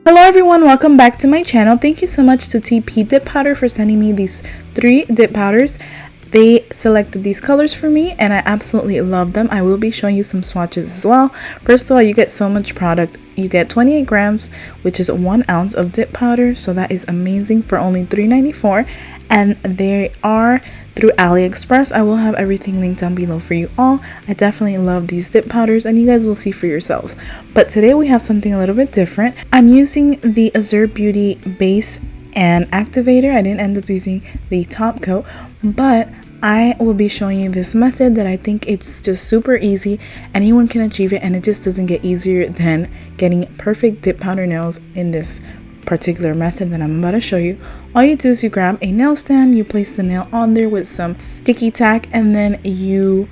Hello everyone, welcome back to my channel. Thank you so much to TP Dip Powder for sending me these 3 dip powders. They selected these colors for me and I absolutely love them. I will be showing you some swatches as well. First of all, you get so much product. You get 28 grams, which is 1 ounce of dip powder, so that is amazing for only $3.94. And they are through AliExpress. I will have everything linked down below for you all. I definitely love these dip powders and you guys will see for yourselves. But today we have something a little bit different. I'm using the Azure Beauty base and activator. I didn't end up using the top coat, but I will be showing you this method that I think it's just super easy. Anyone can achieve it and it just doesn't get easier than getting perfect dip powder nails in this particular method that I'm about to show you. All you do is you grab a nail stand, you place the nail on there with some sticky tack, and then you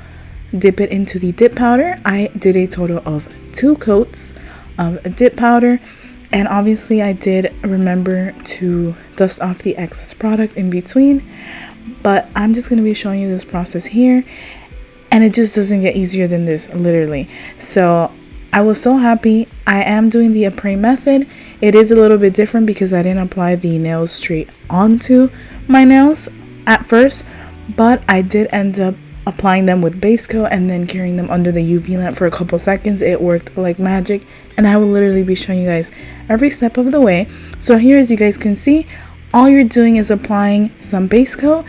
dip it into the dip powder. I did a total of 2 coats of dip powder, and obviously I did remember to dust off the excess product in between, but I'm just going to be showing you this process here, and it just doesn't get easier than this, literally. So I was so happy. I am doing the Aprés method. It is a little bit different because I didn't apply the nails straight onto my nails at first, but I did end up applying them with base coat and then carrying them under the UV lamp for a couple seconds. It worked like magic, and I will literally be showing you guys every step of the way. So here, as you guys can see, all you're doing is applying some base coat,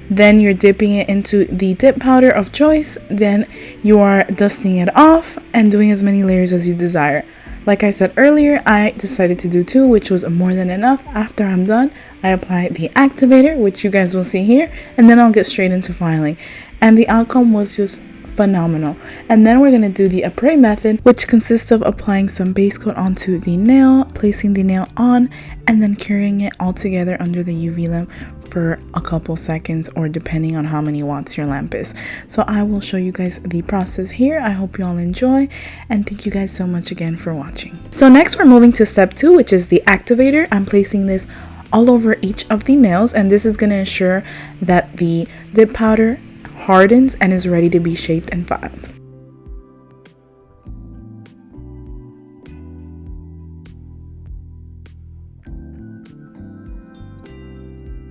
then you're dipping it into the dip powder of choice, then you are dusting it off and doing as many layers as you desire. Like I said earlier, I decided to do 2, which was more than enough. After I'm done, I apply the activator, which you guys will see here, and then I'll get straight into filing. And the outcome was just phenomenal. And then we're going to do the Aprés method, which consists of applying some base coat onto the nail, placing the nail on, and then carrying it all together under the UV lamp for a couple seconds, or depending on how many watts your lamp is. So I will show you guys the process here. I hope you all enjoy, and thank you guys so much again for watching. So next we're moving to step 2, which is the activator. I'm placing this all over each of the nails, and this is going to ensure that the dip powder hardens and is ready to be shaped and filed.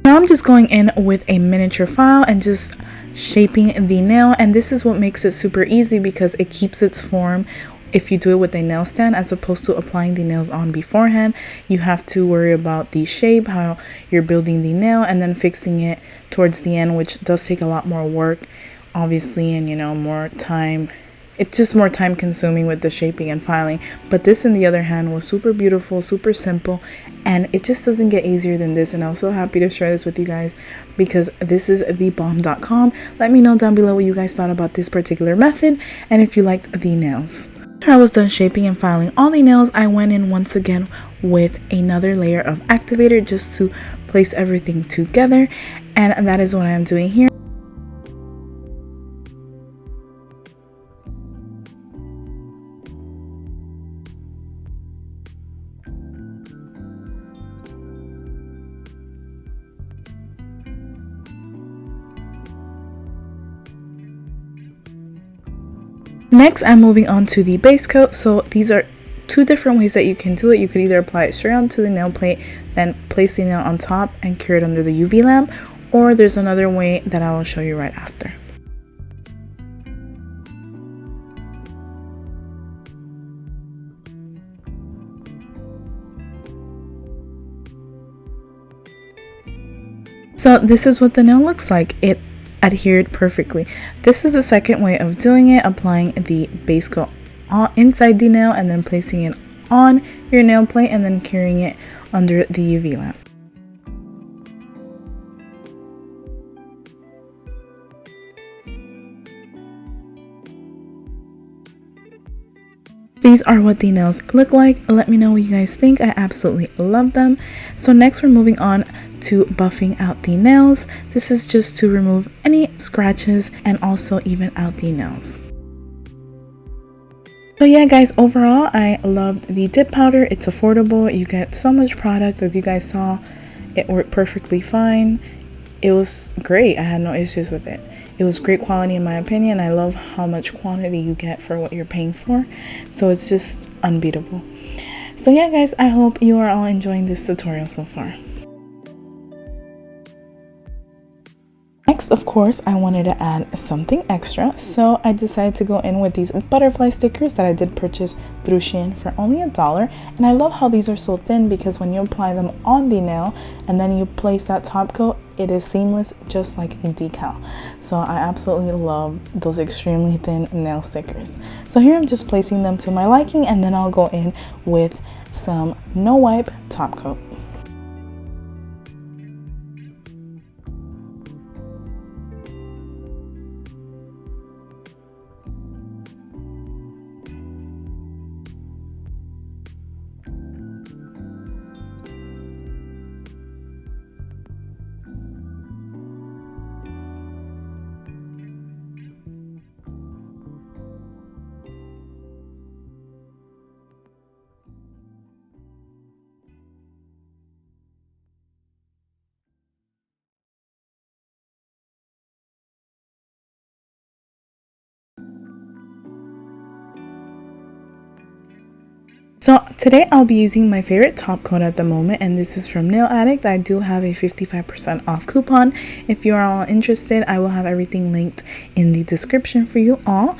Now I'm just going in with a miniature file and just shaping the nail, and this is what makes it super easy because it keeps its form. If you do it with a nail stand, as opposed to applying the nails on beforehand, you have to worry about the shape, how you're building the nail, and then fixing it towards the end, which does take a lot more work, obviously, and more time. It's just more time consuming with the shaping and filing. But this, on the other hand, was super beautiful, super simple, and it just doesn't get easier than this. And I'm so happy to share this with you guys because this is thebomb.com. Let me know down below what you guys thought about this particular method and if you liked the nails. After I was done shaping and filing all the nails, I went in once again with another layer of activator just to place everything together, and that is what I am doing here. Next, I'm moving on to the base coat. So these are 2 different ways that you can do it. You could either apply it straight onto the nail plate, then place the nail on top and cure it under the UV lamp, or there's another way that I will show you right after. So this is what the nail looks like. It adhered perfectly. This is the second way of doing it, applying the base coat inside the nail and then placing it on your nail plate and then curing it under the UV lamp. These are what the nails look like. Let me know what you guys think. I absolutely love them. So next we're moving on to buffing out the nails. This is just to remove any scratches and also even out the nails. So yeah guys, overall I loved the dip powder. It's affordable. You get so much product. As you guys saw, it worked perfectly fine. It was great. I had no issues with it. It was great quality in my opinion. I love how much quantity you get for what you're paying for. So it's just unbeatable. So yeah guys, I hope you are all enjoying this tutorial so far. Next, of course, I wanted to add something extra, so I decided to go in with these butterfly stickers that I did purchase through Shein for only $1. And I love how these are so thin, because when you apply them on the nail and then you place that top coat, it is seamless, just like a decal. So I absolutely love those extremely thin nail stickers. So here I'm just placing them to my liking, and then I'll go in with some no wipe top coat. So today I'll be using my favorite top coat at the moment, and this is from Nail Addict. I do have a 55% off coupon. If you are all interested, I will have everything linked in the description for you all.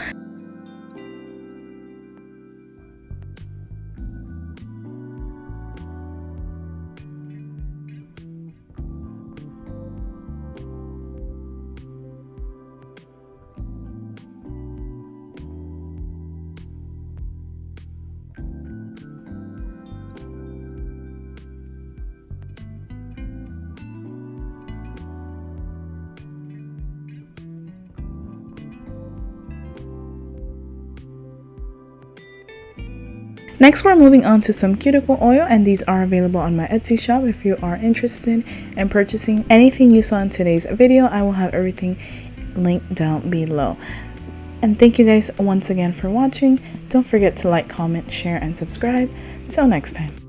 Next, we're moving on to some cuticle oil, and these are available on my Etsy shop. If you are interested in purchasing anything you saw in today's video, I will have everything linked down below. And thank you guys once again for watching. Don't forget to like, comment, share, and subscribe. Till next time.